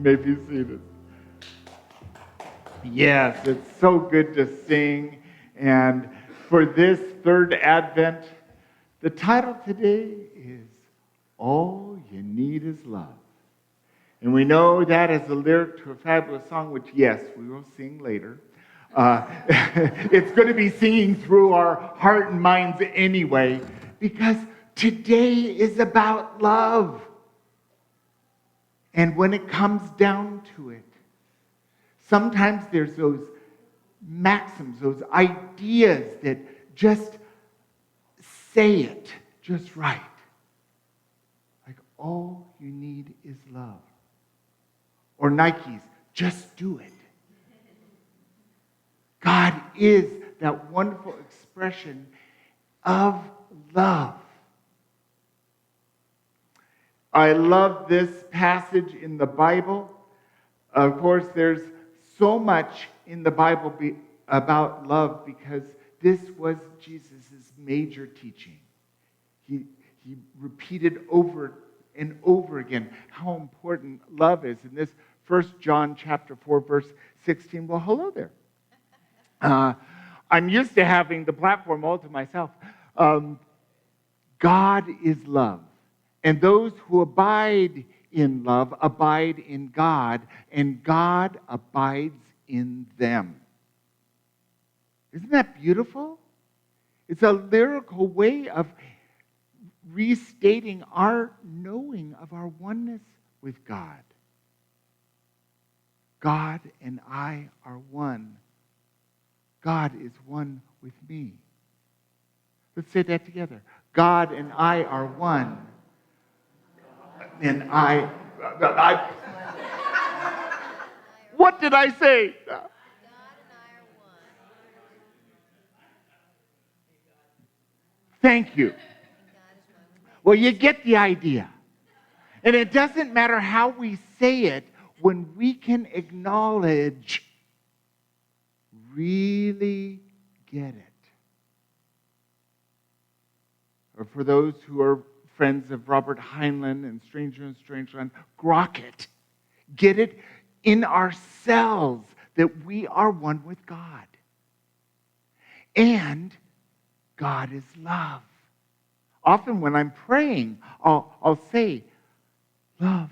may be seated. Yes, it's so good to sing. And for this third Advent, the title today is All You Need Is Love. And we know that as a lyric to a fabulous song, which, yes, we will sing later. It's going to be singing through our heart and minds anyway, because today is about love. And when it comes down to it, sometimes there's those maxims, those ideas that just say it just right. Like, all you need is love. Or Nike's, just do it. God is that wonderful expression of love. I love this passage in the Bible. Of course, there's so much in the Bible about love because this was Jesus' major teaching. He repeated over and over again how important love is. In this 1 John chapter 4, verse 16, well, hello there. I'm used to having the platform all to myself. God is love. And those who abide in love abide in God, and God abides in them. Isn't that beautiful? It's a lyrical way of restating our knowing of our oneness with God. God and I are one. God is one with me. Let's say that together. God and I are one. And I what did I say? God and I are one. Thank you. Well, you get the idea. And it doesn't matter how we say it when we can acknowledge, really get it. Or for those who are friends of Robert Heinlein and Stranger in Strangeland, grok it. Get it in ourselves that we are one with God. And God is love. Often when I'm praying, I'll say, love.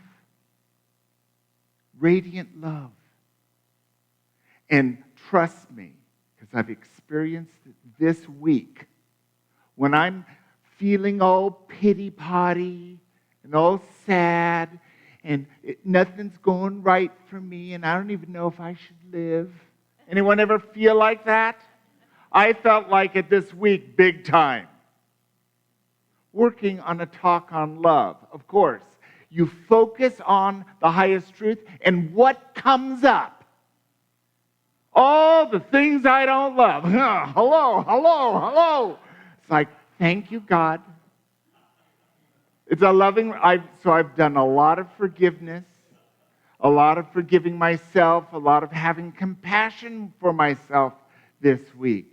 Radiant love. And trust me, because I've experienced it this week, when I'm feeling all pity-potty and all sad and nothing's going right for me and I don't even know if I should live. Anyone ever feel like that? I felt like it this week big time. Working on a talk on love, of course. You focus on the highest truth and what comes up? All the things I don't love. Hello. It's like, thank you, God. It's a loving, so I've done a lot of forgiveness, a lot of forgiving myself, a lot of having compassion for myself this week.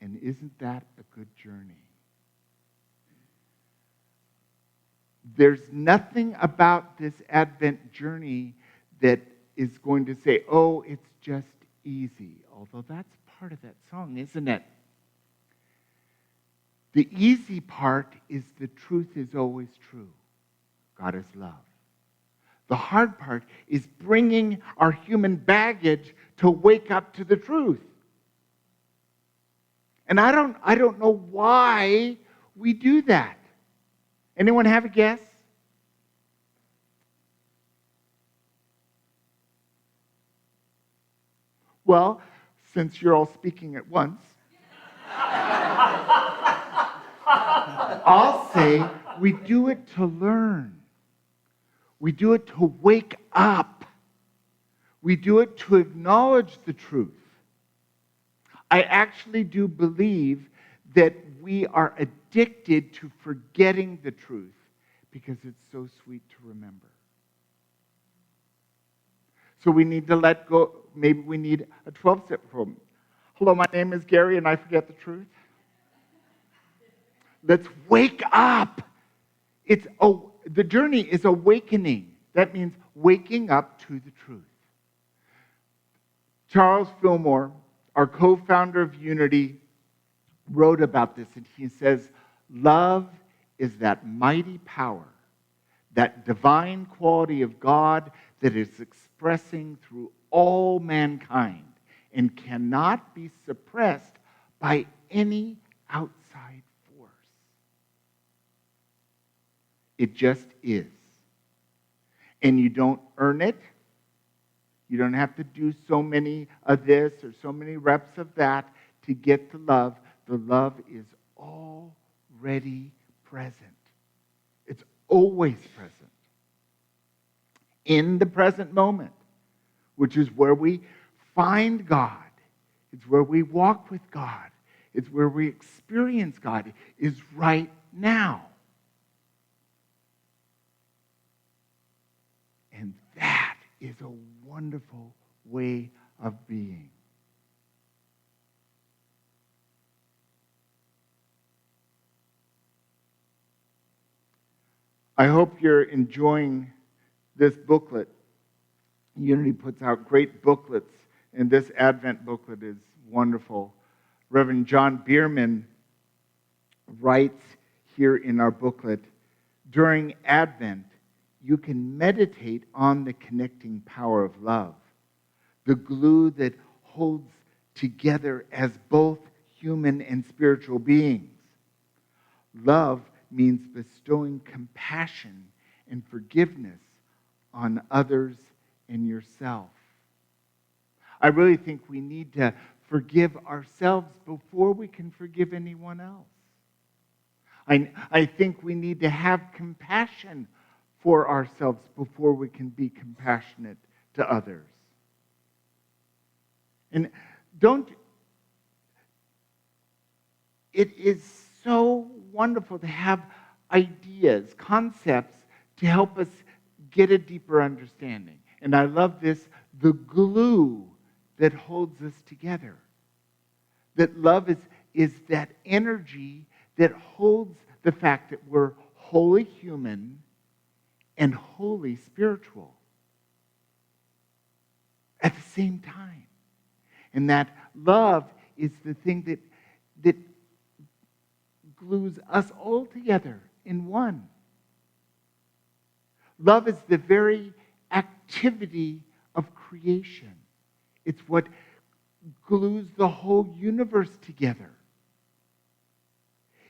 And isn't that a good journey? There's nothing about this Advent journey that is going to say, oh, it's just easy. Although that's part of that song, isn't it? The easy part is the truth is always true. God is love. The hard part is bringing our human baggage to wake up to the truth. And I don't know why we do that. Anyone have a guess? Well, since you're all speaking at once, I'll say we do it to learn. We do it to wake up. We do it to acknowledge the truth. I actually do believe that we are addicted to forgetting the truth because it's so sweet to remember. So we need to let go. Maybe we need a 12-step program. Hello, my name is Gary, and I forget the truth. Let's wake up. It's the journey is awakening. That means waking up to the truth. Charles Fillmore, our co-founder of Unity, wrote about this, and he says, love is that mighty power, that divine quality of God that is expressing through all mankind and cannot be suppressed by any outside force. It just is. And you don't earn it. You don't have to do so many of this or so many reps of that to get the love. The love is already present. It's always present. In the present moment, which is where we find God. It's where we walk with God. It's where we experience God, is right now. And that is a wonderful way of being. I hope you're enjoying this booklet. Unity puts out great booklets, and this Advent booklet is wonderful. Reverend John Bierman writes here in our booklet, during Advent, you can meditate on the connecting power of love, the glue that holds together as both human and spiritual beings. Love means bestowing compassion and forgiveness on others and yourself. I really think we need to forgive ourselves before we can forgive anyone else. I think we need to have compassion for ourselves before we can be compassionate to others. And it is so wonderful to have ideas, concepts to help us get a deeper understanding. And I love this, the glue that holds us together. That love is that energy that holds the fact that we're wholly human and wholly spiritual at the same time. And that love is the thing that glues us all together in one. Love is the very activity of creation. It's what glues the whole universe together.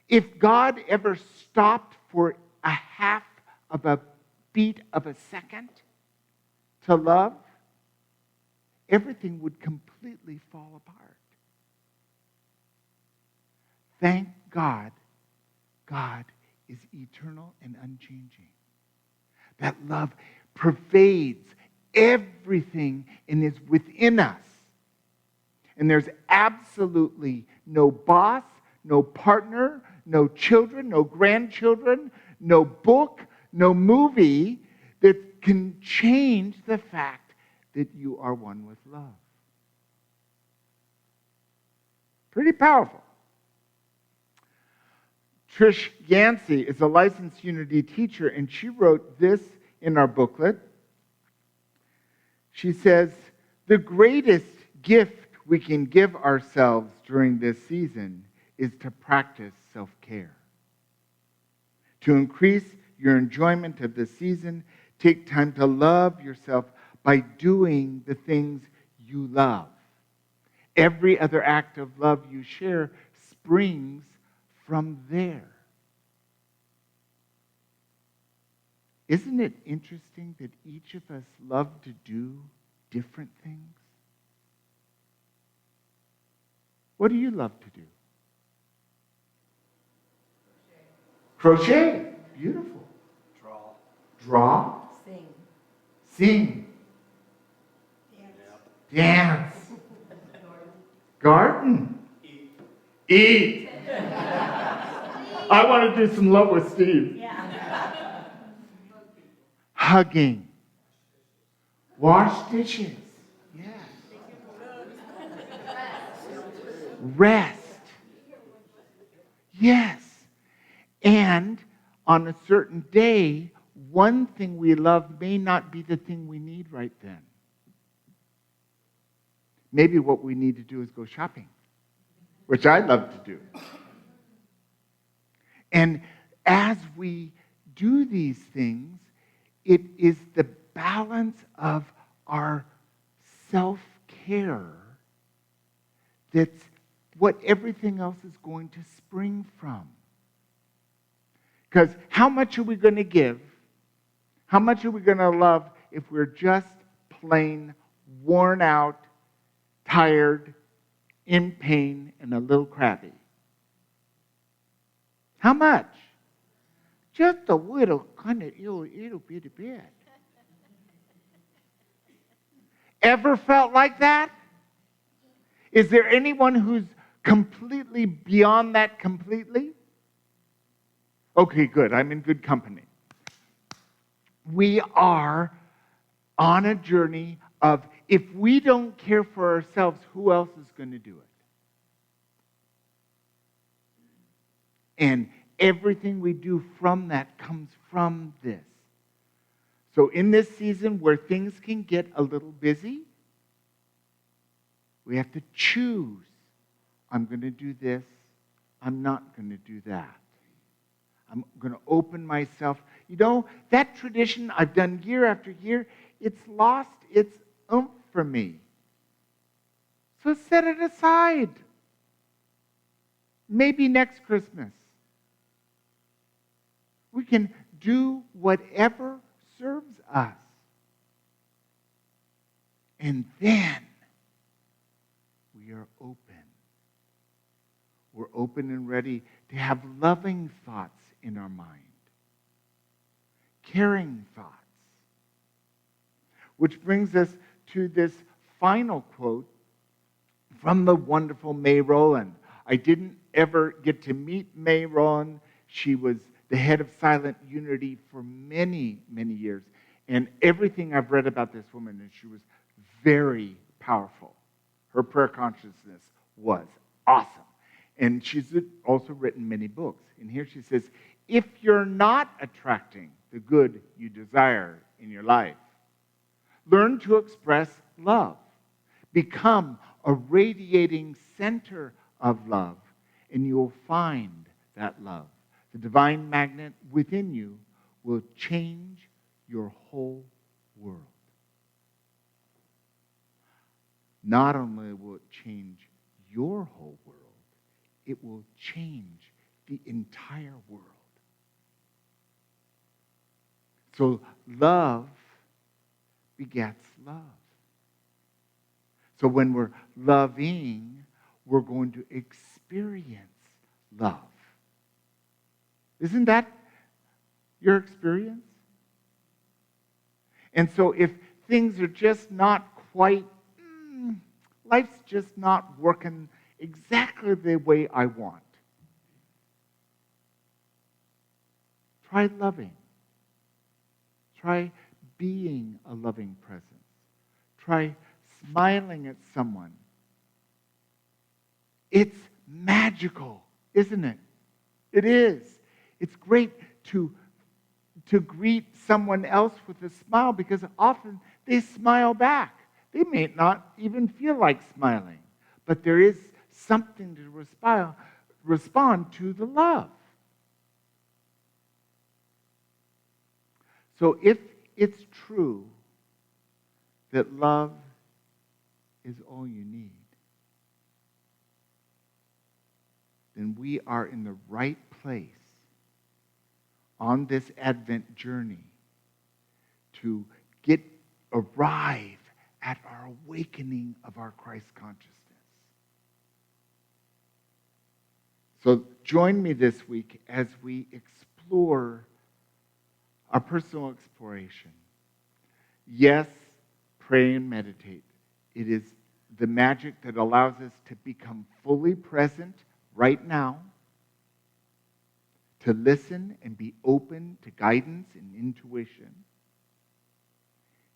If God ever stopped for a half of a beat of a second to love, everything would completely fall apart. Thank God, God is eternal and unchanging. That love pervades everything and is within us. And there's absolutely no boss, no partner, no children, no grandchildren, no book, no movie that can change the fact that you are one with love. Pretty powerful. Trish Yancey is a licensed Unity teacher, and she wrote this in our booklet. She says, the greatest gift we can give ourselves during this season is to practice self-care. To increase your enjoyment of the season, take time to love yourself by doing the things you love. Every other act of love you share springs from there. Isn't it interesting that each of us love to do different things? What do you love to do? Crochet. Beautiful. Draw. Sing. Sing. Dance. Garden. Eat. I want to do some love with Steve. Yeah. Hugging. Wash dishes. Yeah. Rest. Yes. And on a certain day, one thing we love may not be the thing we need right then. Maybe what we need to do is go shopping, which I love to do. And as we do these things, it is the balance of our self-care that's what everything else is going to spring from. Because how much are we going to give? How much are we going to love if we're just plain worn out, tired, in pain, and a little crabby? How much? Just a little kind of little bit of bit. Ever felt like that? Is there anyone who's completely beyond that completely? Okay, good. I'm in good company. We are on a journey of, if we don't care for ourselves, who else is going to do it? And everything we do from that comes from this. So in this season where things can get a little busy, we have to choose. I'm going to do this. I'm not going to do that. I'm going to open myself. You know, that tradition I've done year after year, it's lost its oomph for me. So set it aside. Maybe next Christmas. We can do whatever serves us. And then we are open. We're open and ready to have loving thoughts in our mind, caring thoughts. Which brings us to this final quote from the wonderful May Rowland. I didn't ever get to meet May Rowland. She was the head of Silent Unity for many, many years. And everything I've read about this woman, and she was very powerful. Her prayer consciousness was awesome. And she's also written many books. And here she says, if you're not attracting the good you desire in your life, learn to express love. Become a radiating center of love, and you will find that love. The divine magnet within you will change your whole world. Not only will it change your whole world, it will change the entire world. So love begets love. So when we're loving, we're going to experience love. Isn't that your experience? And so if things are just not quite, life's just not working exactly the way I want, try loving. Try being a loving presence. Try smiling at someone. It's magical, isn't it? It is. It's great to greet someone else with a smile because often they smile back. They may not even feel like smiling, but there is something to respond to the love. So if it's true that love is all you need, then we are in the right place on this Advent journey to arrive at our awakening of our Christ consciousness. So join me this week as we explore our personal exploration. Yes, pray and meditate. It is the magic that allows us to become fully present right now, to listen and be open to guidance and intuition,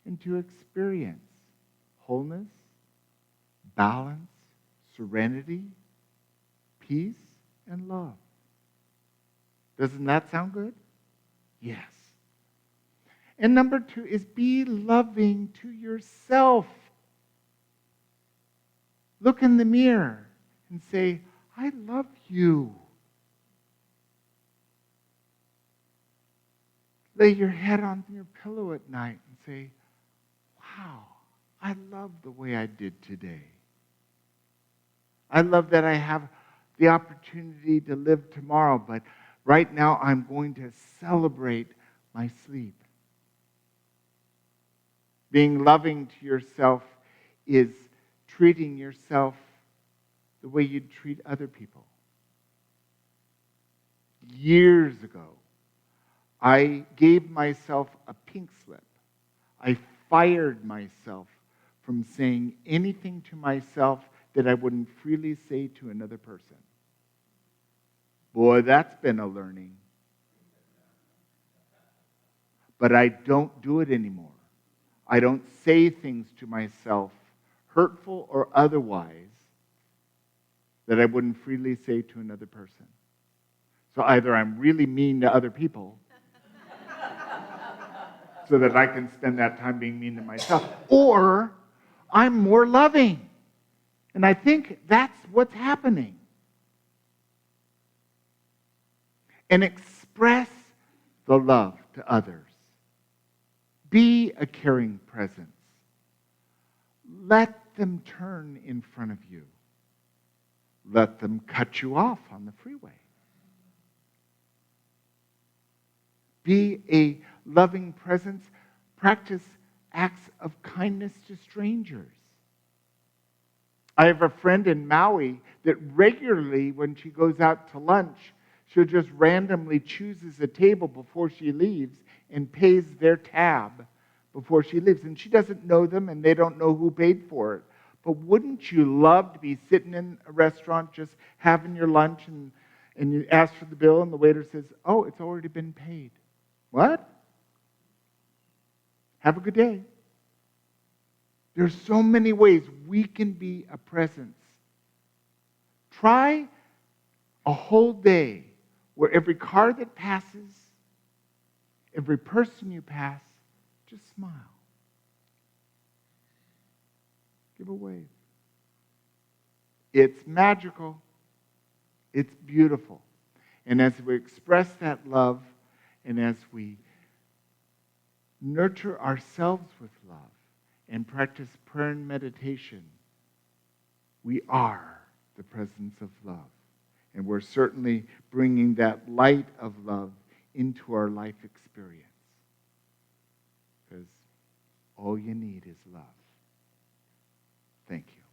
and to experience wholeness, balance, serenity, peace, and love. Doesn't that sound good? Yes. And number 2 is be loving to yourself. Look in the mirror and say, I love you. Lay your head on your pillow at night and say, wow, I love the way I did today. I love that I have the opportunity to live tomorrow, but right now I'm going to celebrate my sleep. Being loving to yourself is treating yourself the way you'd treat other people. Years ago, I gave myself a pink slip. I fired myself from saying anything to myself that I wouldn't freely say to another person. Boy, that's been a learning. But I don't do it anymore. I don't say things to myself, hurtful or otherwise, that I wouldn't freely say to another person. So either I'm really mean to other people so that I can spend that time being mean to myself, or I'm more loving. And I think that's what's happening. And express the love to others. Be a caring presence. Let them turn in front of you. Let them cut you off on the freeway. Be a loving presence. Practice acts of kindness to strangers. I have a friend in Maui that regularly, when she goes out to lunch, she'll just randomly chooses a table before she leaves and pays their tab before she leaves. And she doesn't know them and they don't know who paid for it. But wouldn't you love to be sitting in a restaurant just having your lunch and you ask for the bill and the waiter says, oh, it's already been paid. What? Have a good day. There's so many ways we can be a presence. Try a whole day where every car that passes, every person you pass, just smile. Give a wave. It's magical. It's beautiful. And as we express that love and as we nurture ourselves with love and practice prayer and meditation, we are the presence of love. And we're certainly bringing that light of love into our life experience. Because all you need is love. Thank you.